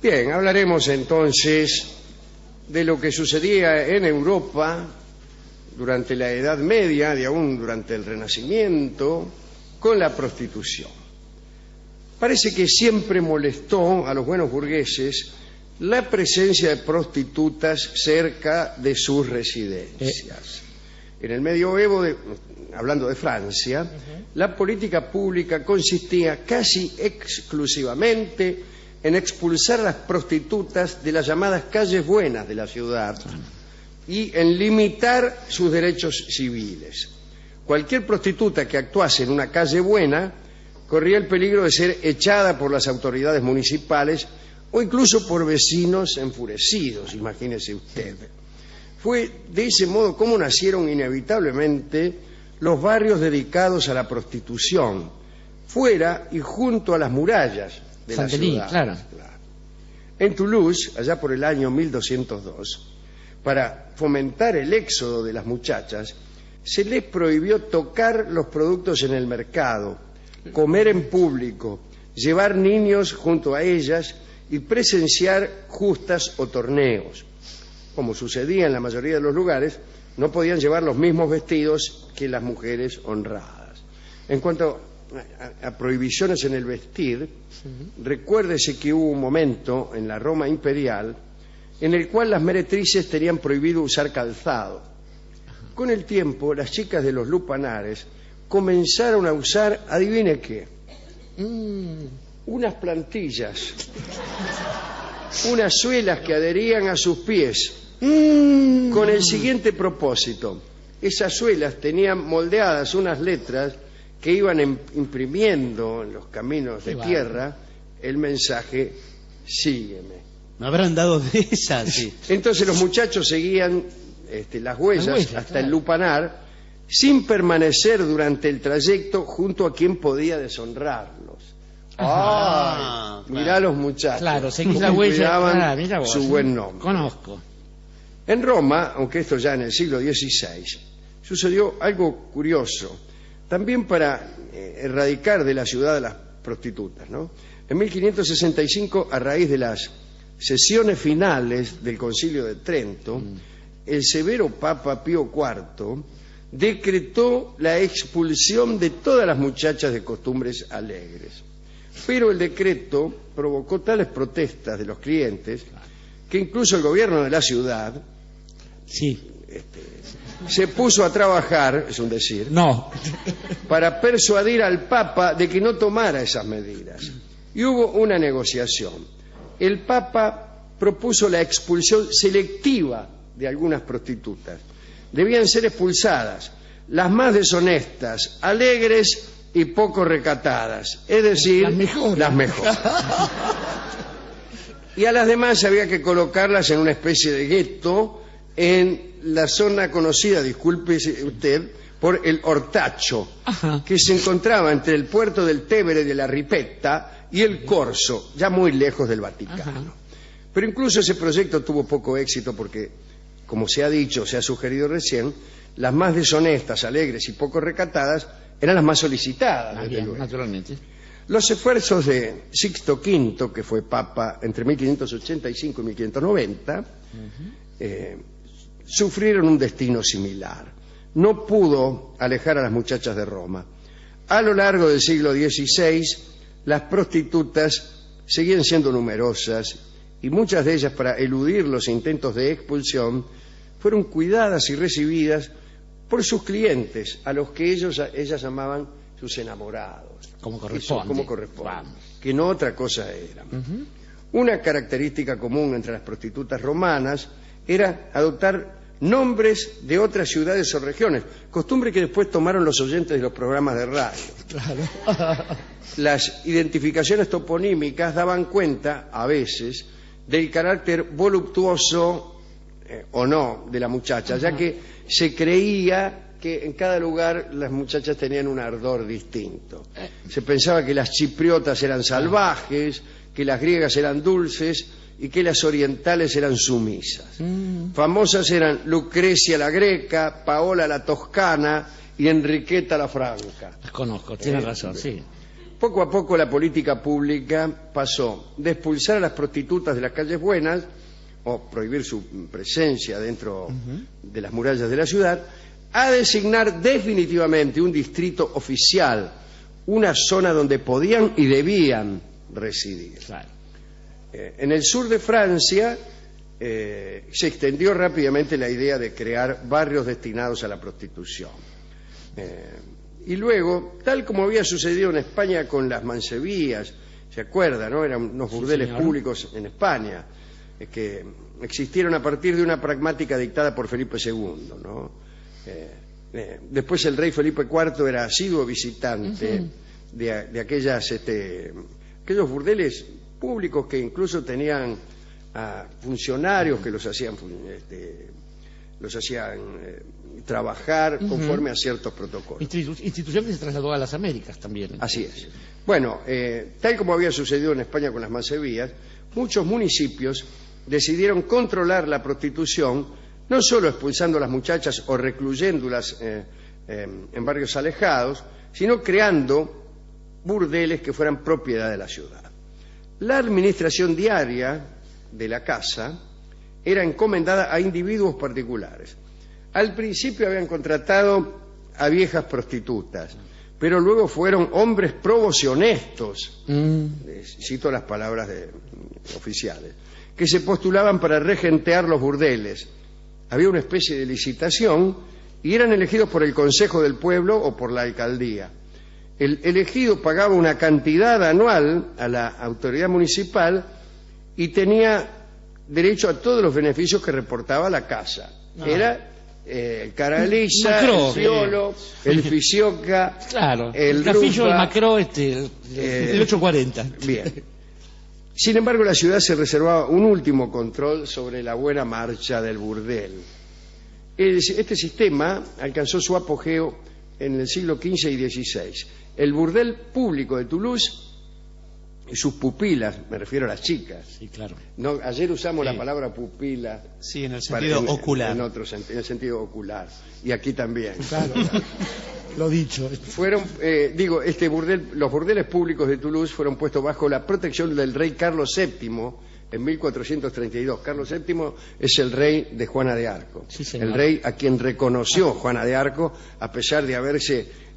Bien, hablaremos entonces de lo que sucedía en Europa durante la Edad Media y aún durante el Renacimiento con la prostitución. Parece que siempre molestó a los buenos burgueses la presencia de prostitutas cerca de sus residencias. En el medioevo, hablando de Francia, la política pública consistía casi exclusivamente en expulsar a las prostitutas de las llamadas calles buenas de la ciudad y en limitar sus derechos civiles. Cualquier prostituta que actuase en una calle buena corría el peligro de ser echada por las autoridades municipales o incluso por vecinos enfurecidos, imagínese usted. Fue de ese modo como nacieron inevitablemente los barrios dedicados a la prostitución, fuera y junto a las murallas de la ciudad. Claro. En Toulouse, allá por el año 1202, para fomentar el éxodo de las muchachas, se les prohibió tocar los productos en el mercado, comer en público, llevar niños junto a ellas y presenciar justas o torneos. Como sucedía en la mayoría de los lugares, no podían llevar los mismos vestidos que las mujeres honradas. En cuanto a prohibiciones en el vestir, recuérdese que hubo un momento en la Roma imperial en el cual las meretrices tenían prohibido usar calzado. Con el tiempo, las chicas de los lupanares comenzaron a usar, adivine qué, unas plantillas, unas suelas que adherían a sus pies, con el siguiente propósito. Esas suelas tenían moldeadas unas letras que iban imprimiendo en los caminos de tierra el mensaje "sígueme". Me habrán dado de esas. Sí. Entonces los muchachos seguían las huellas hasta el lupanar, sin permanecer durante el trayecto junto a quien podía deshonrarlos. ¡Ah! Mirá los muchachos. Claro, seguís la huella. Mira vos, su buen nombre. Conozco. En Roma, aunque esto ya en el siglo XVI, sucedió algo curioso, también para erradicar de la ciudad a las prostitutas, ¿no? En 1565, a raíz de las sesiones finales del Concilio de Trento, el severo Papa Pío IV decretó la expulsión de todas las muchachas de costumbres alegres. Pero el decreto provocó tales protestas de los clientes que incluso el gobierno de la ciudad se puso a trabajar, es un decir, para persuadir al Papa de que no tomara esas medidas. Y hubo una negociación. El Papa propuso la expulsión selectiva de algunas prostitutas. Debían ser expulsadas las más deshonestas, alegres y poco recatadas, es decir, las mejores. Y a las demás había que colocarlas en una especie de gueto en la zona conocida, disculpe usted, por el Ortacho, que se encontraba entre el puerto del Tevere de la Ripetta y el Corso, ya muy lejos del Vaticano. Pero incluso ese proyecto tuvo poco éxito porque, como se ha dicho, se ha sugerido recién, las más deshonestas, alegres y poco recatadas eran las más solicitadas, desde luego. Naturalmente. Los esfuerzos de Sixto V, que fue papa entre 1585 y 1590, sufrieron un destino similar. No pudo alejar a las muchachas de Roma. A lo largo del siglo XVI, las prostitutas seguían siendo numerosas y muchas de ellas, para eludir los intentos de expulsión, fueron cuidadas y recibidas por sus clientes, a los que ellas llamaban sus enamorados. Como corresponde. Como corresponde. Que no otra cosa eran. Una característica común entre las prostitutas romanas era adoptar nombres de otras ciudades o regiones, costumbre que después tomaron los oyentes de los programas de radio. Claro. Las identificaciones toponímicas daban cuenta, a veces, del carácter voluptuoso o no de la muchacha, ya que se creía que en cada lugar las muchachas tenían un ardor distinto. Se pensaba que las chipriotas eran salvajes, que las griegas eran dulces y que las orientales eran sumisas. Famosas eran Lucrecia la greca, Paola la toscana y Enriqueta la franca. Las conozco, tiene razón, sí. Poco a poco la política pública pasó de expulsar a las prostitutas de las calles buenas o prohibir su presencia dentro de las murallas de la ciudad, a designar definitivamente un distrito oficial, una zona donde podían y debían residir. Claro. En el sur de Francia se extendió rápidamente la idea de crear barrios destinados a la prostitución. Y luego, tal como había sucedido en España con las mansevías, ¿se acuerda, no? Eran unos burdeles públicos en España que existieron a partir de una pragmática dictada por Felipe II, ¿no? Después el rey Felipe IV era asiduo visitante de aquellos burdeles públicos que incluso tenían a funcionarios que los hacían trabajar conforme a ciertos protocolos. Institución que se trasladó a las Américas también. Así es. Bueno, tal como había sucedido en España con las mansevías, muchos municipios decidieron controlar la prostitución, no solo expulsando a las muchachas o recluyéndolas en barrios alejados, sino creando burdeles que fueran propiedad de la ciudad. La administración diaria de la casa era encomendada a individuos particulares. Al principio habían contratado a viejas prostitutas, pero luego fueron hombres probos y honestos, cito las palabras oficiales, que se postulaban para regentear los burdeles. Había una especie de licitación y eran elegidos por el Consejo del Pueblo o por la alcaldía. El elegido pagaba una cantidad anual a la autoridad municipal y tenía derecho a todos los beneficios que reportaba la casa. Era el cara lisa, el fiolo, el fisioca, claro, el cafillo, rufa, el macro, el 840. Bien. Sin embargo, la ciudad se reservaba un último control sobre la buena marcha del burdel. Este sistema alcanzó su apogeo en el siglo XV y XVI. El burdel público de Toulouse y sus pupilas, me refiero a las chicas. Sí, claro. No, ayer usamos la palabra pupila. Sí, en el sentido ocular. En el sentido ocular. Y aquí también. Claro. Lo dicho. Fueron, los burdeles públicos de Toulouse fueron puestos bajo la protección del rey Carlos VII en 1432. Carlos VII es el rey de Juana de Arco. Sí, señor. El rey a quien reconoció Juana de Arco, a pesar de haberse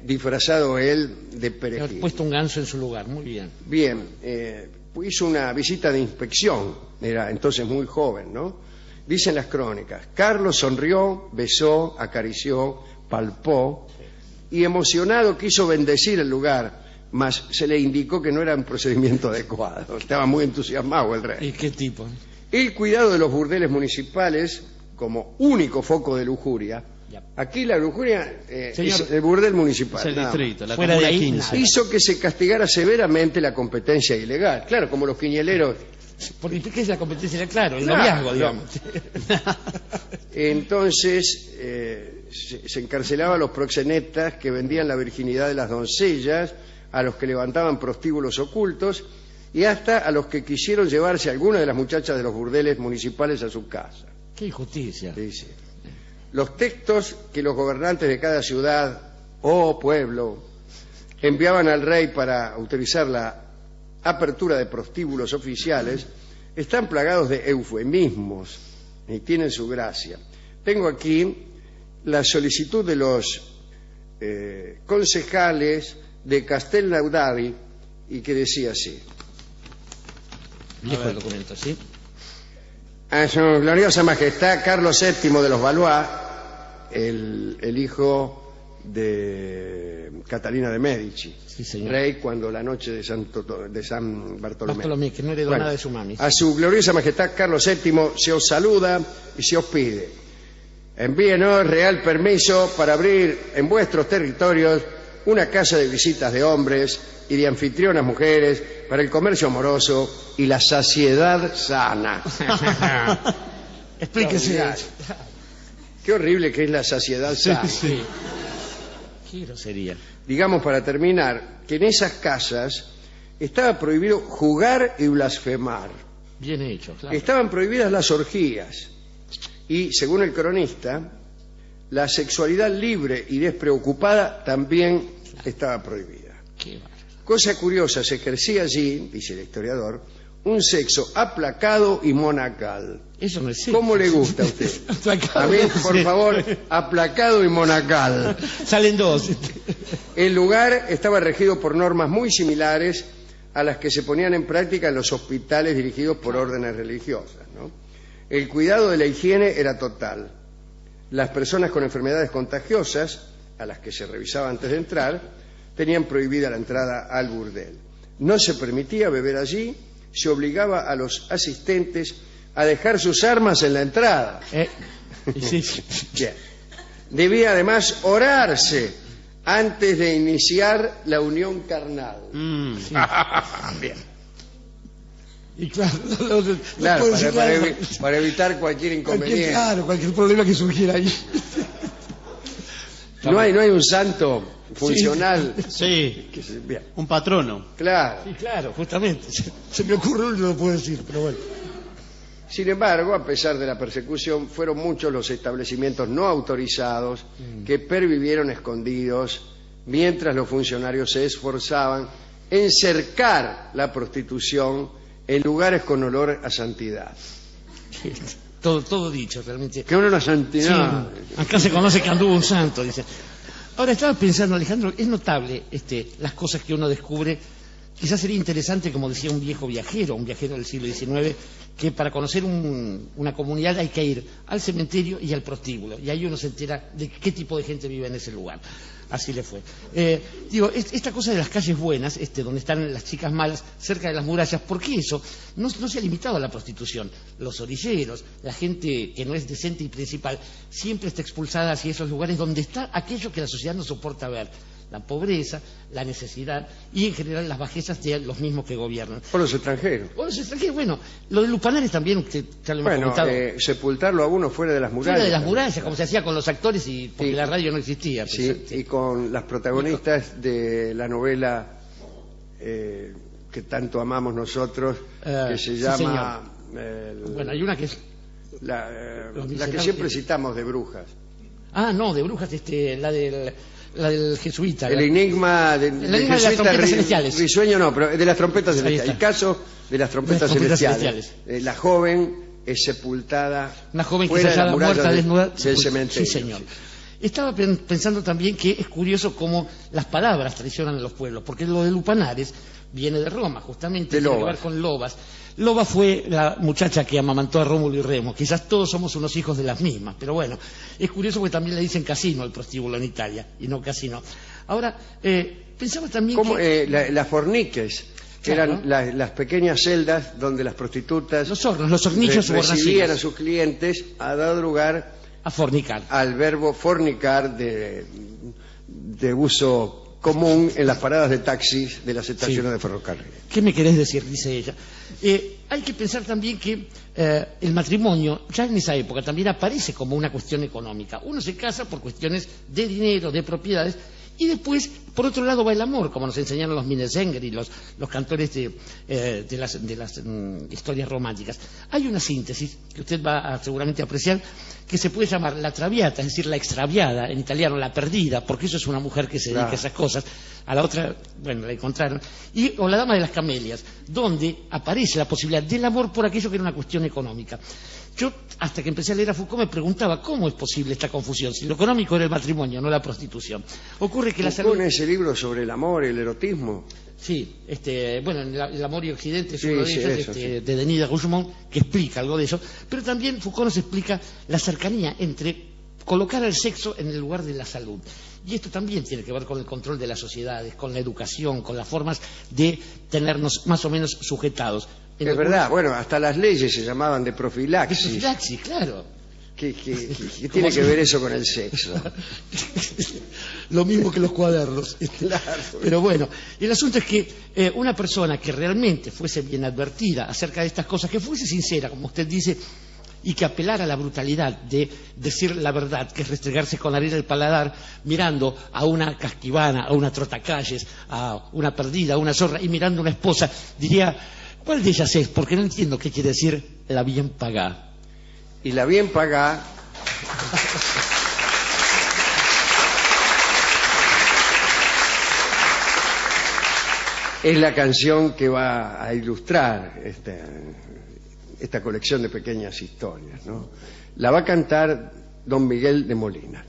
disfrazado él de perejil. Ha puesto un ganso en su lugar, muy bien. Bien, hizo una visita de inspección, era entonces muy joven, ¿no? Dicen las crónicas, Carlos sonrió, besó, acarició, palpó y emocionado quiso bendecir el lugar, mas se le indicó que no era un procedimiento adecuado. Estaba muy entusiasmado el rey. ¿Y qué tipo? El cuidado de los burdeles municipales como único foco de lujuria. Aquí la lujuria es el burdel municipal. Es el distrito, la Fuera de comuna ahí, 15. Hizo que se castigara severamente la competencia ilegal. Claro, como los quinieleros. Porque ¿qué es la competencia? Claro, el Claro, noviazgo, digamos. Entonces se encarcelaba a los proxenetas que vendían la virginidad de las doncellas, a los que levantaban prostíbulos ocultos y hasta a los que quisieron llevarse a alguna de las muchachas de los burdeles municipales a su casa. Qué injusticia. Dice. Los textos que los gobernantes de cada ciudad o pueblo enviaban al rey para autorizar la apertura de prostíbulos oficiales están plagados de eufemismos y tienen su gracia. Tengo aquí la solicitud de los concejales de Castelnaudari y que decía así. Viejo el documento, ¿sí? A su gloriosa majestad Carlos VII de los Valois, el hijo de Catalina de Medici, Sí, señor. rey cuando la noche de San Bartolomé. Bartolomé, que no heredó nada de su mami. A su gloriosa majestad Carlos VII se os saluda y se os pide. Envíenos real permiso para abrir en vuestros territorios una casa de visitas de hombres y de anfitrionas mujeres para el comercio amoroso y la saciedad sana. Explíquese. Qué horrible que es la saciedad sana. Sí. Qué grosería. Digamos, para terminar, que en esas casas estaba prohibido jugar y blasfemar. Bien hecho, claro. Estaban prohibidas las orgías y, según el cronista, la sexualidad libre y despreocupada también estaba prohibida. Qué bárbaro. Cosa curiosa, se ejercía allí, dice el historiador, un sexo aplacado y monacal. Eso no es sexo. ¿Cómo le gusta a usted? Aplacado. A mí, por favor, aplacado y monacal. Salen dos. El lugar estaba regido por normas muy similares a las que se ponían en práctica en los hospitales dirigidos por órdenes religiosas, ¿no? El cuidado de la higiene era total. Las personas con enfermedades contagiosas, a las que se revisaba antes de entrar, tenían prohibida la entrada al burdel. No se permitía beber allí, se obligaba a los asistentes a dejar sus armas en la entrada. Sí. Bien. Debía además orarse antes de iniciar la unión carnal. Sí. Bien. Y claro, Claro, para evitar cualquier inconveniente. Cualquier problema que surgiera ahí. No hay un santo funcional. Sí, Bien. un patrono. Claro. Sí, claro, justamente. Se me ocurrió y no lo puedo decir, pero bueno. Sin embargo, a pesar de la persecución, fueron muchos los establecimientos no autorizados que pervivieron escondidos mientras los funcionarios se esforzaban en cercar la prostitución en lugares con olor a santidad. Todo dicho, realmente. ¿Qué olor a santidad? Sí, acá se conoce que anduvo un santo, dice. Ahora, estaba pensando, Alejandro, es notable las cosas que uno descubre. Quizás sería interesante, como decía un viejo viajero, un viajero del siglo XIX, que para conocer una comunidad hay que ir al cementerio y al prostíbulo, y ahí uno se entera de qué tipo de gente vive en ese lugar. Así le fue. Esta cosa de las calles buenas, donde están las chicas malas, cerca de las murallas, ¿por qué eso? No se ha limitado a la prostitución. Los orilleros, la gente que no es decente y principal, siempre está expulsada hacia esos lugares donde está aquello que la sociedad no soporta ver. La pobreza, la necesidad y en general las bajezas de los mismos que gobiernan. Por los extranjeros. Por los extranjeros, bueno, lo de Lupanares también, usted ya lo hemos comentado. Sepultarlo a uno fuera de las murallas. Fuera de las murallas, como se hacía con los actores y porque la radio no existía. Sí, y con las protagonistas de la novela que tanto amamos nosotros, que se llama... bueno, hay una que es... la que siempre citamos de brujas. Ah, no, de brujas, la del jesuita. El enigma de las trompetas celestiales. Risueño no, pero de las trompetas celestiales. El caso de las trompetas celestiales. La joven es sepultada una joven fuera que se halla muerta, desnuda del cementerio. Sí, señor. Estaba pensando también que es curioso cómo las palabras traicionan a los pueblos, porque lo de Lupanares viene de Roma, justamente, tiene que ver con Lobas. Loba fue la muchacha que amamantó a Rómulo y Remo. Quizás todos somos unos hijos de las mismas, pero bueno, es curioso porque también le dicen casino al prostíbulo en Italia, y no casino. Ahora, pensaba también las forniques, que claro, eran las pequeñas celdas donde las prostitutas... Los hornillos recibían a sus clientes, ha dado lugar... a fornicar. Al verbo fornicar de uso común en las paradas de taxis de las estaciones de ferrocarril. ¿Qué me querés decir? Dice ella. Hay que pensar también que el matrimonio, ya en esa época, también aparece como una cuestión económica. Uno se casa por cuestiones de dinero, de propiedades, y después, por otro lado, va el amor, como nos enseñaron los Minnesänger y los cantores de las historias románticas. Hay una síntesis que usted va a seguramente apreciar, que se puede llamar la traviata, es decir, la extraviada, en italiano la perdida, porque eso es una mujer que se dedica a esas cosas. A la otra, bueno, la encontraron. O la dama de las camelias, donde aparece la posibilidad del amor por aquello que era una cuestión económica. Yo, hasta que empecé a leer a Foucault, me preguntaba cómo es posible esta confusión, si lo económico era el matrimonio, no la prostitución. Ocurre que la salud... en ese libro sobre el amor y el erotismo. Sí, bueno, el amor y Occidente es uno de ellos, de Denis de Rougemont, que explica algo de eso, pero también Foucault nos explica la cercanía entre colocar al sexo en el lugar de la salud. Y esto también tiene que ver con el control de las sociedades, con la educación, con las formas de tenernos más o menos sujetados. Es verdad, bueno, hasta las leyes se llamaban de profilaxis. De profilaxis, claro. ¿Qué tiene que ver eso con el sexo? Lo mismo que los cuadernos. Claro. Pero bueno, el asunto es que una persona que realmente fuese bien advertida acerca de estas cosas, que fuese sincera, como usted dice, y que apelara a la brutalidad de decir la verdad, que es restregarse con arena el paladar, mirando a una casquivana, a una trotacalles, a una perdida, a una zorra, y mirando a una esposa, diría, ¿cuál de ellas es? Porque no entiendo qué quiere decir la bien pagá. Y la bien pagá... es la canción que va a ilustrar esta colección de pequeñas historias, ¿no? La va a cantar don Miguel de Molina.